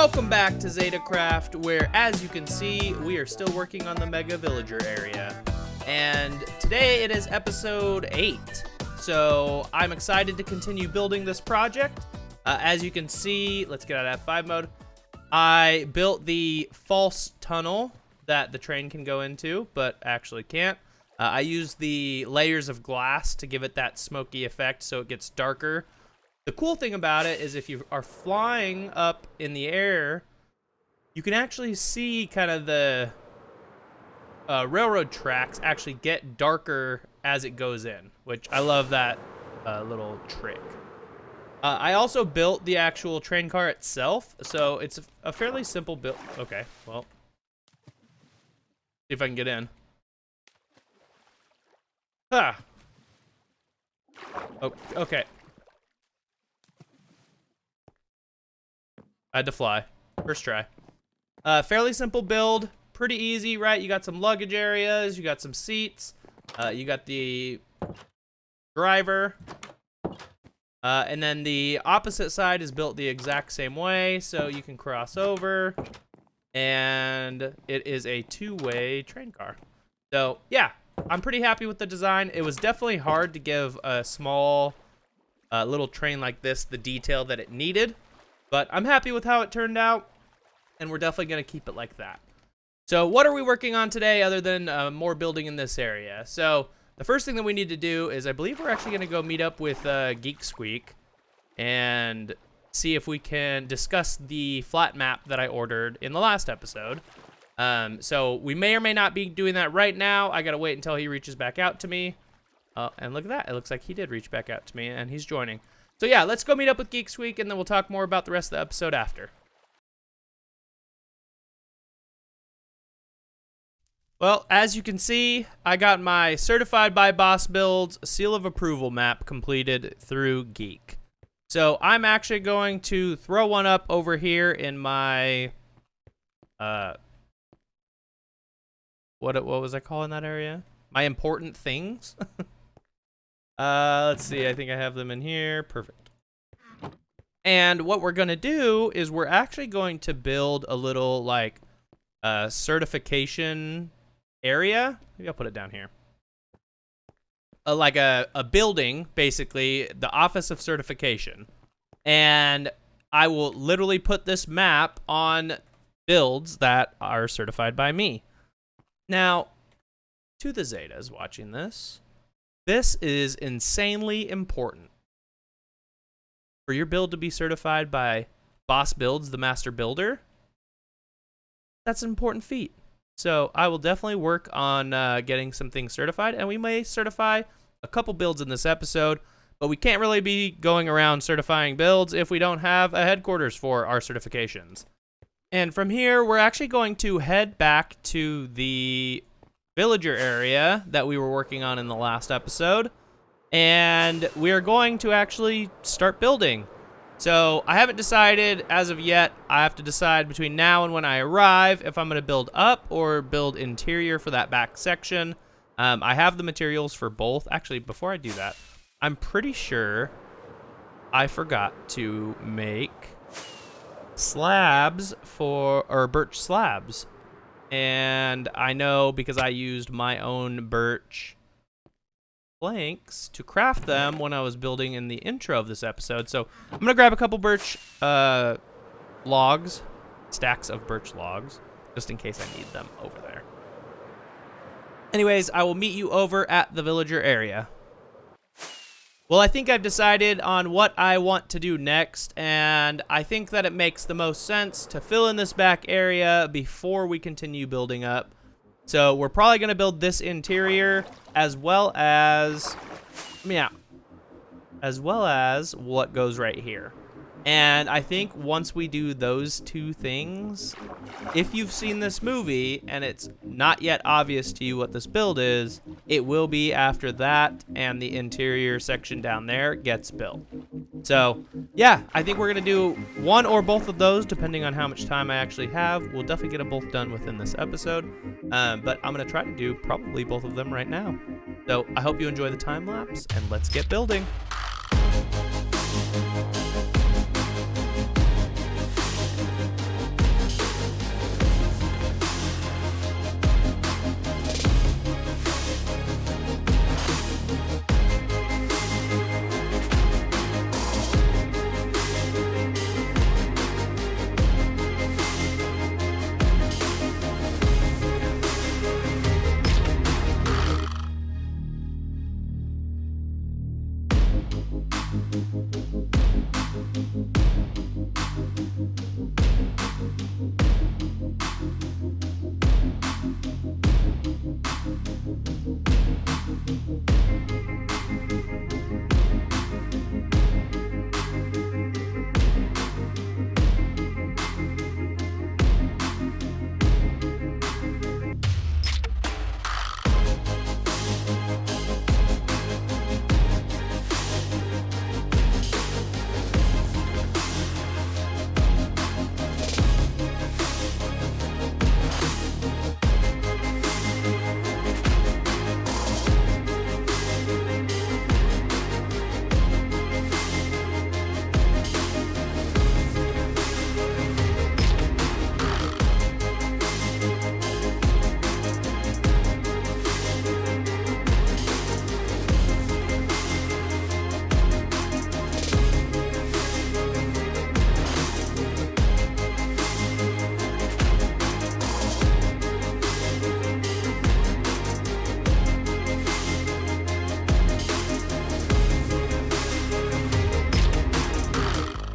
Welcome back to Zetacraft, where, as you can see, we are still working on the Mega Villager area. And today it is episode 8. So I'm excited to continue building this project. As you can see, let's get out of F5 mode. I built the false tunnel that the train can go into, but actually can't. I used the layers of glass to give it that smoky effect so it gets darker. The cool thing about it is if you are flying up in the air, you can actually see kind of the railroad tracks actually get darker as it goes in, which I love that little trick. I also built the actual train car itself, so it's a fairly simple build. Okay, well, see if I can get in. Ah. Oh, okay. I had to fly. First try. Fairly simple build. Pretty easy, right? You got some luggage areas. You got some seats. You got the driver. And then the opposite side is built the exact same way, so you can cross over. And it is a two-way train car. So, yeah. I'm pretty happy with the design. It was definitely hard to give a small little train like this the detail that it needed. But I'm happy with how it turned out, and we're definitely going to keep it like that. So what are we working on today other than more building in this area? So the first thing that we need to do is I believe we're actually going to go meet up with Geek and see if we can discuss the flat map that I ordered in the last episode. So we may or may not be doing that right now. I got to wait until he reaches back out to me. And look at that. It looks like he did reach back out to me, and he's joining. So yeah, let's go meet up with Geek, and then we'll talk more about the rest of the episode after. Well, as you can see, I got my Certified by Boss Builds Seal of Approval map completed through Geek. So I'm actually going to throw one up over here in my, what was I calling that area? My important things. Let's see, I think I have them in here. Perfect. And what we're going to do is we're actually going to build a little, like, certification area. Maybe I'll put it down here. Like a building, basically, the Office of Certification. And I will literally put this map on builds that are certified by me. Now, to the Zetas watching this, this is insanely important. For your build to be certified by Boss Builds, the master builder, that's an important feat. So I will definitely work on getting some things certified, and we may certify a couple builds in this episode, but we can't really be going around certifying builds if we don't have a headquarters for our certifications. And from here, we're actually going to head back to the villager area that we were working on in the last episode, and we're going to actually start building. So I haven't decided as of yet. I have to decide between now and when I arrive if I'm going to build up or build interior for that back section. I have the materials for both. Actually, before I do that, I'm pretty sure I forgot to make slabs or birch slabs. And I know because I used my own birch planks to craft them when I was building in the intro of this episode. So I'm going to grab a couple birch logs, stacks of birch logs, just in case I need them over there. Anyways, I will meet you over at the villager area. Well, I think I've decided on what I want to do next, and I think that it makes the most sense to fill in this back area before we continue building up. So we're probably going to build this interior as well as, as well as what goes right here. And I think once we do those two things, if you've seen this movie and it's not yet obvious to you what this build is, it will be after that and the interior section down there gets built. So, yeah, I think we're going to do one or both of those depending on how much time I actually have. We'll definitely get them both done within this episode, but I'm going to try to do probably both of them right now. So I hope you enjoy the time lapse, and let's get building.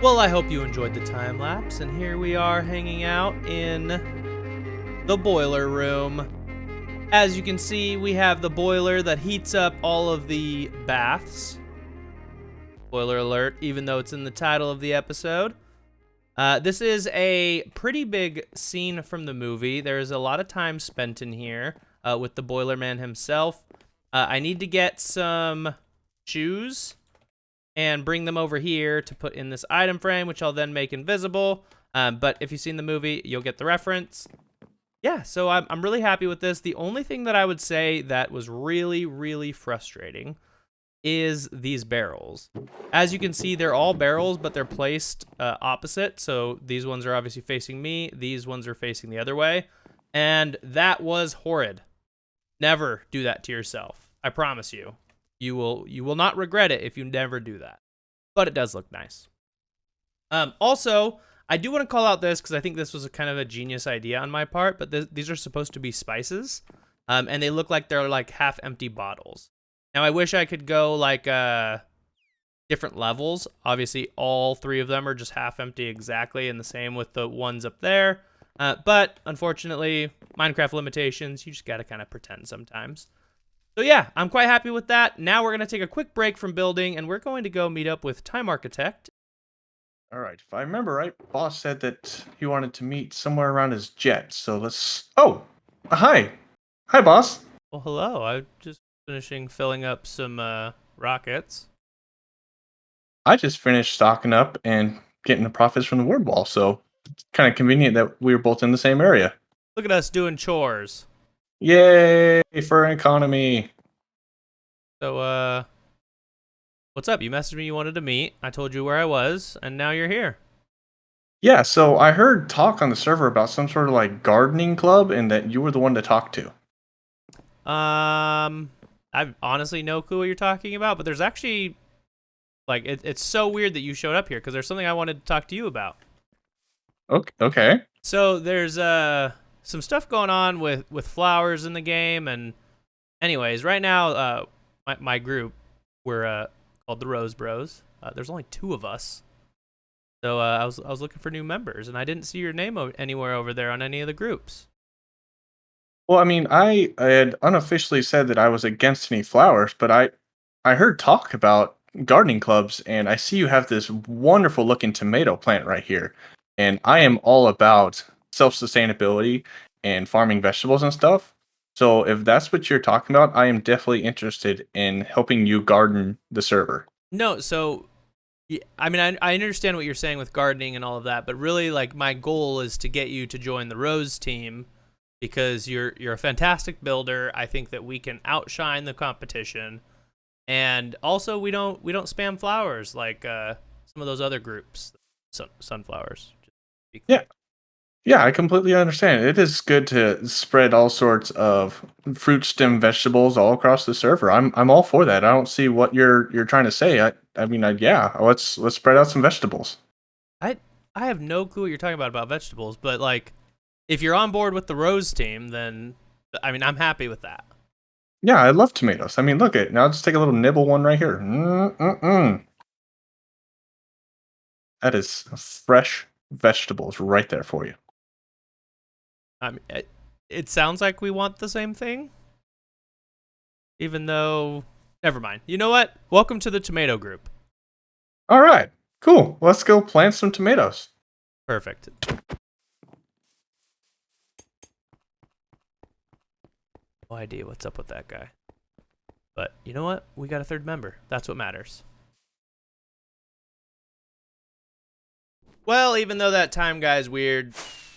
Well, I hope you enjoyed the time lapse, and here we are hanging out in the boiler room. As you can see, we have the boiler that heats up all of the baths. Spoiler alert, even though it's in the title of the episode. This is a pretty big scene from the movie. There's a lot of time spent in here with the boiler man himself. I need to get some shoes and bring them over here to put in this item frame, which I'll then make invisible. But if you've seen the movie, you'll get the reference. Yeah, so I'm really happy with this. The only thing that I would say that was really, really frustrating is these barrels. As you can see, they're all barrels, but they're placed opposite. So these ones are obviously facing me. These ones are facing the other way. And that was horrid. Never do that to yourself. I promise you. You will not regret it if you never do that. But it does look nice. Also, I do want to call out this because I think this was a kind of a genius idea on my part, but these are supposed to be spices. And they look like they're like half-empty bottles. Now, I wish I could go like different levels. Obviously, all three of them are just half-empty exactly, and the same with the ones up there. But unfortunately, Minecraft limitations, you just got to kind of pretend sometimes. So yeah, I'm quite happy with that. Now we're going to take a quick break from building, and we're going to go meet up with Time Architect. All right, if I remember right, boss said that he wanted to meet somewhere around his jet. So let's. Oh, hi, boss. Well, hello. I'm just finishing filling up some rockets. I just finished stocking up and getting the profits from the word wall. So it's kind of convenient that we were both in the same area. Look at us doing chores. Yay for an economy. So, what's up? You messaged me you wanted to meet. I told you where I was, and now you're here. Yeah, so I heard talk on the server about some sort of like gardening club and that you were the one to talk to. I've honestly no clue what you're talking about, but there's actually, like, it's so weird that you showed up here because there's something I wanted to talk to you about. Okay. So there's some stuff going on with flowers in the game, and anyways, right now my group, we're called the Rose Bros. There's only 2 of us, so I was looking for new members, and I didn't see your name anywhere over there on any of the groups. Well, I mean, I had unofficially said that I was against any flowers, but I heard talk about gardening clubs, and I see you have this wonderful looking tomato plant right here. And I am all about self-sustainability and farming vegetables and stuff. So if that's what you're talking about, I am definitely interested in helping you garden the server. No, so I mean, I understand what you're saying with gardening and all of that, but really, like, my goal is to get you to join the Rose team because you're a fantastic builder. I think that we can outshine the competition, and also we don't spam flowers like some of those other groups, sunflowers. Yeah, I completely understand. It is good to spread all sorts of fruit stem vegetables all across the server. I'm all for that. I don't see what you're trying to say. I mean, yeah, let's spread out some vegetables. I have no clue what you're talking about vegetables, but like, if you're on board with the Rose team, then I mean, I'm happy with that. Yeah, I love tomatoes. I mean, look at now. Just take a little nibble one right here. Mm-mm-mm. That is fresh vegetables right there for you. I mean, it sounds like we want the same thing, even though. Never mind. You know what? Welcome to the tomato group. All right, cool. Let's go plant some tomatoes. Perfect. No idea what's up with that guy. But you know what? We got a third member. That's what matters. Well, even though that time guy's weird,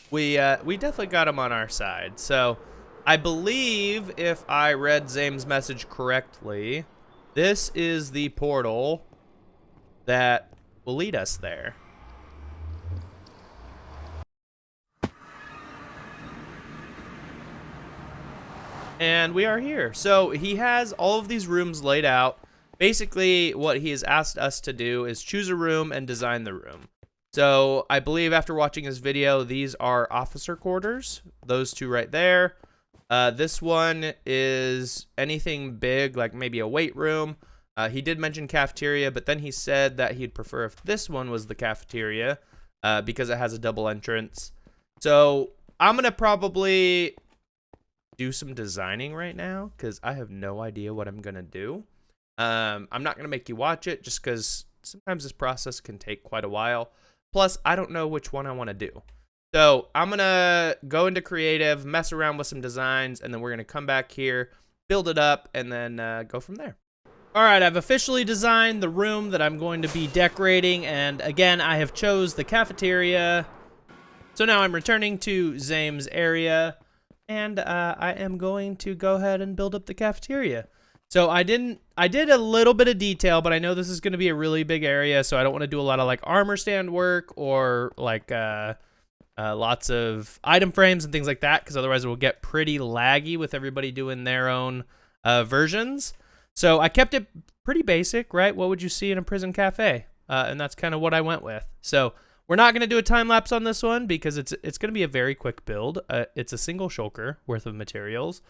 we definitely got him on our side. So I believe if I read Zame's message correctly, this is the portal that will lead us there. And we are here. So he has all of these rooms laid out. Basically, what he has asked us to do is choose a room and design the room. So I believe after watching his video, these are officer quarters. Those two right there. This one is anything big, like maybe a weight room. He did mention cafeteria, but then he said that he'd prefer if this one was the cafeteria because it has a double entrance. So I'm going to probably do some designing right now because I have no idea what I'm going to do. I'm not going to make you watch it just because sometimes this process can take quite a while. Plus, I don't know which one I want to do. So I'm going to go into creative, mess around with some designs, and then we're going to come back here, build it up, and then go from there. All right, I've officially designed the room that I'm going to be decorating, and again, I have chose the cafeteria. So now I'm returning to Zame's area, and I am going to go ahead and build up the cafeteria. So I did a little bit of detail, but I know this is going to be a really big area, so I don't want to do a lot of like armor stand work or like lots of item frames and things like that, because otherwise it will get pretty laggy with everybody doing their own versions. So I kept it pretty basic, right? What would you see in a prison cafe? And that's kind of what I went with. So we're not going to do a time lapse on this one because it's going to be a very quick build. It's a single shulker worth of materials,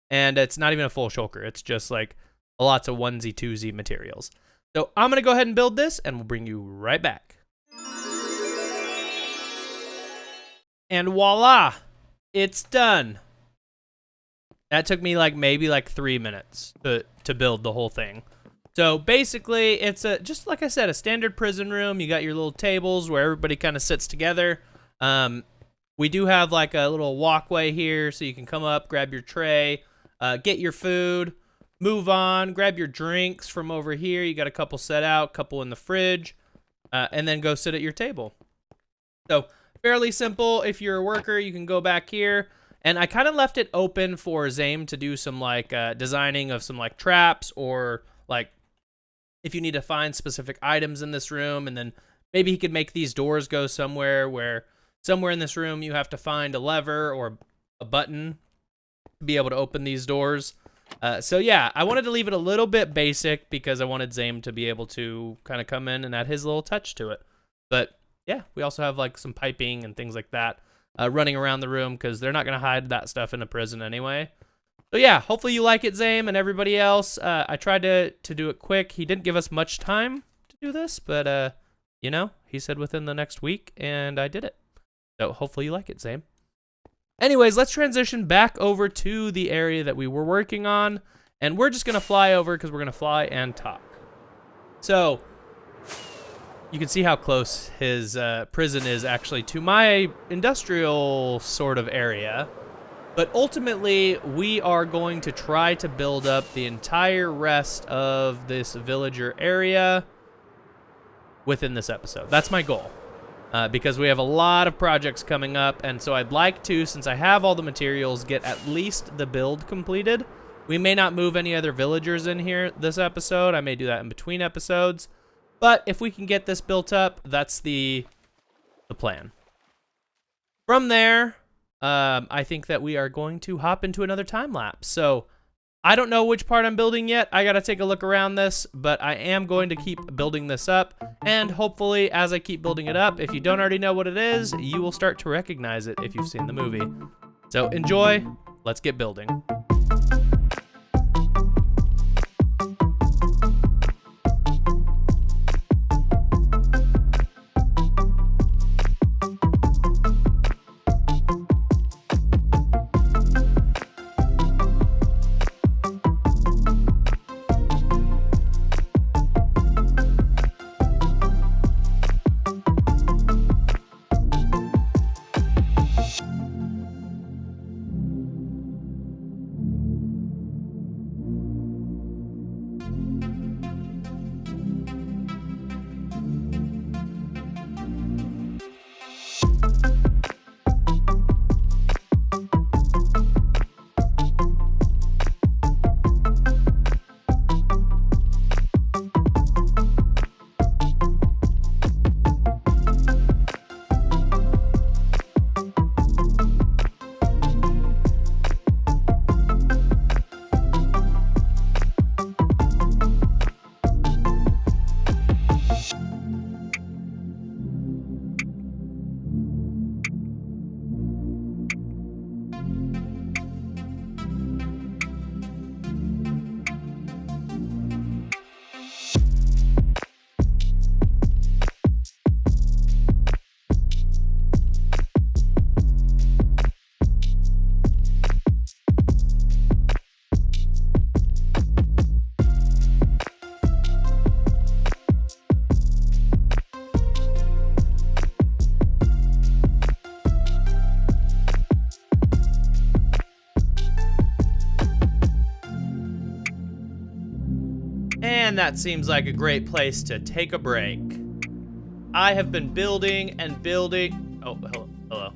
and it's not even a full shulker. It's just like lots of onesie twosie materials. So I'm going to go ahead and build this, and we'll bring you right back. And voila, it's done. That took me maybe 3 minutes to build the whole thing. So basically, it's just like I said, a standard prison room. You got your little tables where everybody kind of sits together. We do have like a little walkway here, so you can come up, grab your tray, get your food, move on, grab your drinks from over here. You got a couple set out, couple in the fridge, and then go sit at your table. So fairly simple. If you're a worker, you can go back here. And I kind of left it open for Zame to do some designing of some traps, or if you need to find specific items in this room, and then maybe he could make these doors go somewhere where somewhere in this room you have to find a lever or a button to be able to open these doors. So yeah, I wanted to leave it a little bit basic because I wanted Zame to be able to kind of come in and add his little touch to it. But yeah, we also have some piping and things like that running around the room because they're not going to hide that stuff in a prison anyway. So yeah, hopefully you like it, Zame, and everybody else. I tried to do it quick. He didn't give us much time to do this, but he said within the next week, and I did it. So hopefully you like it, Zame. Anyways, let's transition back over to the area that we were working on, and we're just going to fly over because we're going to fly and talk. So you can see how close his prison is actually to my industrial sort of area. But ultimately, we are going to try to build up the entire rest of this villager area within this episode. That's my goal. Because we have a lot of projects coming up, and so I'd like to, since I have all the materials, get at least the build completed. We may not move any other villagers in here this episode. I may do that in between episodes. But if we can get this built up, that's the plan. From there, I think that we are going to hop into another time lapse. So I don't know which part I'm building yet. I got to take a look around this, but I am going to keep building this up. And hopefully, as I keep building it up, if you don't already know what it is, you will start to recognize it if you've seen the movie. So enjoy. Let's get building. And that seems like a great place to take a break. I have been building and building. Oh, hello.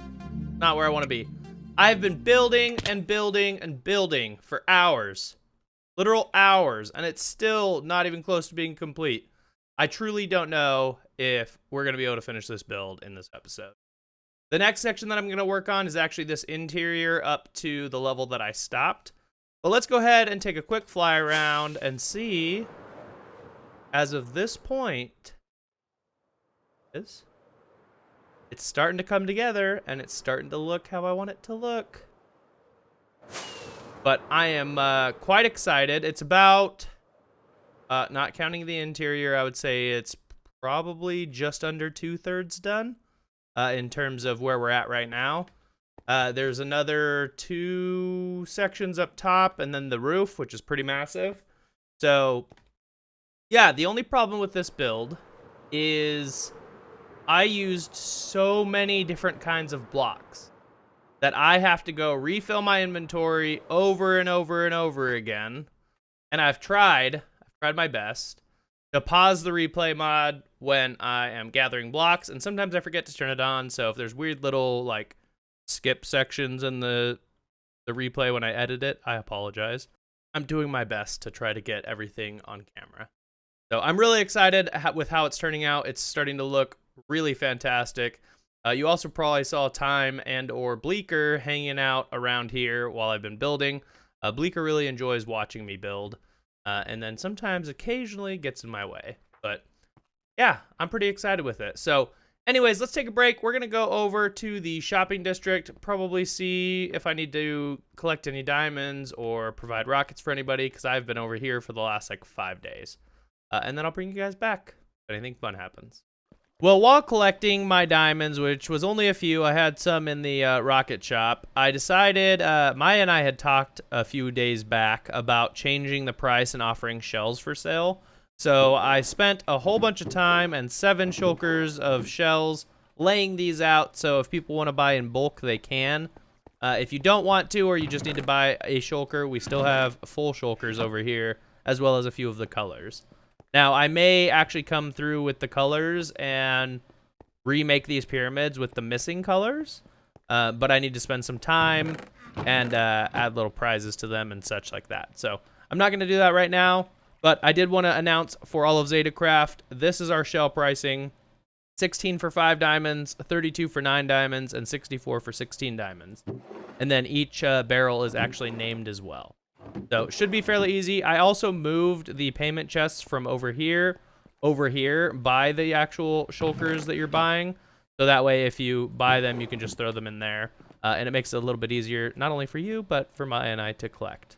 Not where I want to be. I've been building and building and building for hours. Literal hours. And it's still not even close to being complete. I truly don't know if we're going to be able to finish this build in this episode. The next section that I'm going to work on is actually this interior up to the level that I stopped. But let's go ahead and take a quick fly around and see, as of this point, it's starting to come together and it's starting to look how I want it to look. But I am quite excited. It's about, not counting the interior, I would say it's probably just under 2/3 done in terms of where we're at right now. There's another 2 sections up top and then the roof, which is pretty massive. So yeah, the only problem with this build is I used so many different kinds of blocks that I have to go refill my inventory over and over and over again. And I've tried my best to pause the replay mod when I am gathering blocks, and sometimes I forget to turn it on. So if there's weird little like skip sections in the replay when I edit it, I apologize. I'm doing my best to try to get everything on camera. So I'm really excited with how it's turning out. It's starting to look really fantastic. You also probably saw Time and or Bleeker hanging out around here while I've been building. Bleeker really enjoys watching me build. And then sometimes occasionally gets in my way. But yeah, I'm pretty excited with it. So anyways, let's take a break. We're going to go over to the shopping district, probably see if I need to collect any diamonds or provide rockets for anybody, because I've been over here for the last like 5 days. And then I'll bring you guys back if anything fun happens. Well, while collecting my diamonds, which was only a few, I had some in the rocket shop, I decided, Maya and I had talked a few days back about changing the price and offering shells for sale. So I spent a whole bunch of time and 7 shulkers of shells laying these out, so if people want to buy in bulk, they can. If you don't want to, or you just need to buy a shulker, we still have full shulkers over here, as well as a few of the colors. Now, I may actually come through with the colors and remake these pyramids with the missing colors, but I need to spend some time and add little prizes to them and such like that. So I'm not going to do that right now, but I did want to announce for all of Zetacraft, this is our shell pricing: 16 for 5 diamonds, 32 for 9 diamonds, and 64 for 16 diamonds. And then each barrel is actually named as well. So it should be fairly easy. I also moved the payment chests from over here by the actual shulkers that you're buying. So that way, if you buy them, you can just throw them in there. And it makes it a little bit easier, not only for you, but for Maya and I to collect.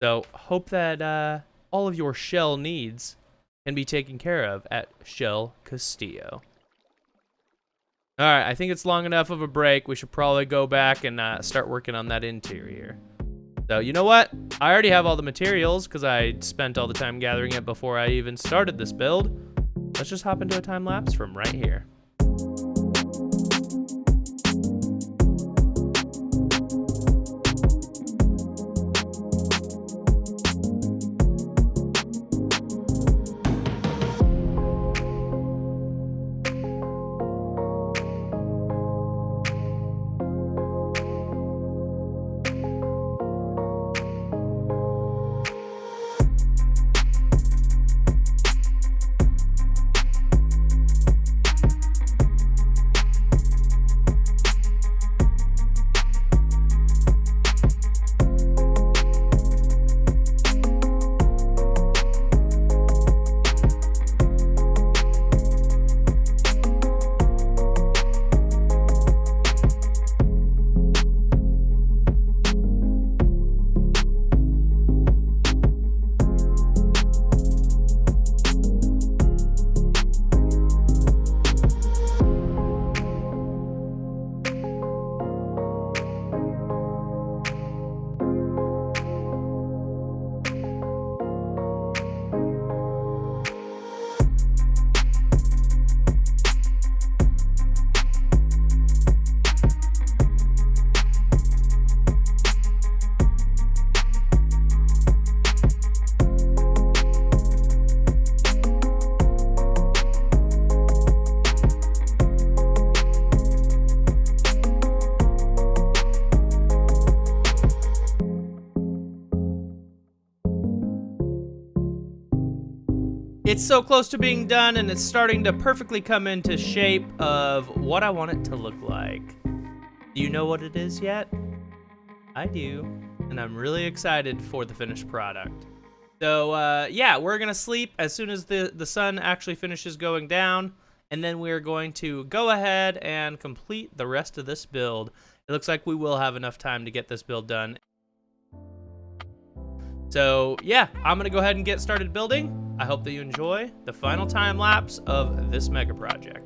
So hope that all of your shell needs can be taken care of at Shell Castillo. All right, I think it's long enough of a break. We should probably go back and start working on that interior. So you know what? I already have all the materials because I spent all the time gathering it before I even started this build. Let's just hop into a time lapse from right here. It's so close to being done, and it's starting to perfectly come into shape of what I want it to look like. Do you know what it is yet? I do, and I'm really excited for the finished product. So yeah, we're gonna sleep as soon as the sun actually finishes going down, and then we're going to go ahead and complete the rest of this build. It looks like we will have enough time to get this build done. So yeah, I'm gonna go ahead and get started building. I hope that you enjoy the final time lapse of this mega project.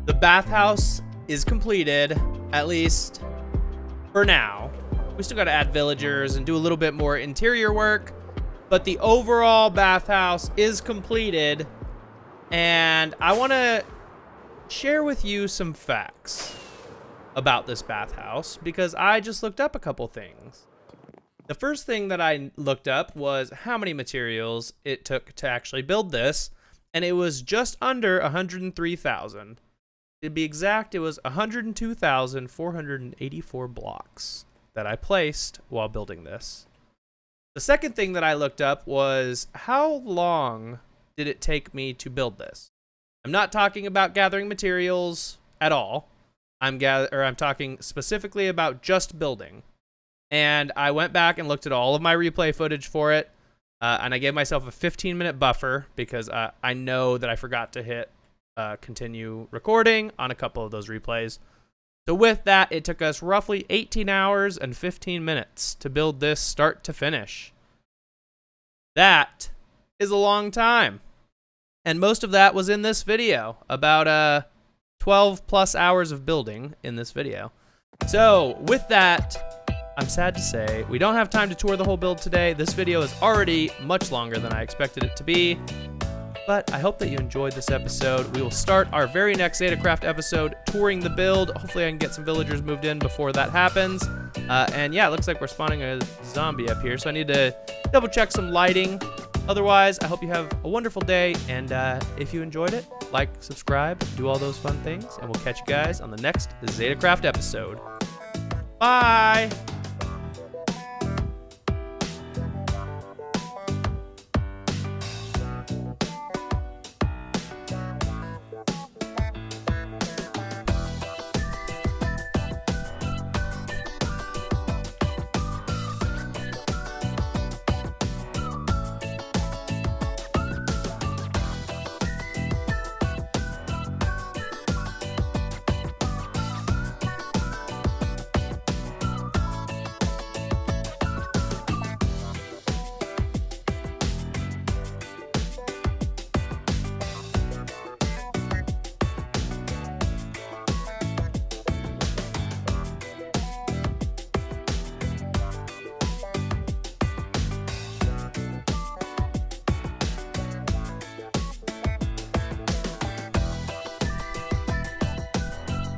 The bathhouse is completed, at least for now. We still got to add villagers and do a little bit more interior work, but the overall bathhouse is completed, and I want to share with you some facts about this bathhouse because I just looked up a couple things. The first thing that I looked up was how many materials it took to actually build this, and it was just under 103,000. To be exact, it was 102,484 blocks that I placed while building this. The second thing that I looked up was how long did it take me to build this? I'm not talking about gathering materials at all. I'm talking specifically about just building. And I went back and looked at all of my replay footage for it, and I gave myself a 15-minute buffer because I know that I forgot to hit continue recording on a couple of those replays. So with that, it took us roughly 18 hours and 15 minutes to build this start to finish. That is a long time. And most of that was in this video, about 12 plus hours of building in this video. So with that, I'm sad to say we don't have time to tour the whole build today. This video is already much longer than I expected it to be. But I hope that you enjoyed this episode. We will start our very next Zetacraft episode touring the build. Hopefully I can get some villagers moved in before that happens. And yeah, it looks like we're spawning a zombie up here, so I need to double check some lighting. Otherwise, I hope you have a wonderful day, and if you enjoyed it, like, subscribe, do all those fun things, and we'll catch you guys on the next Zetacraft episode. Bye!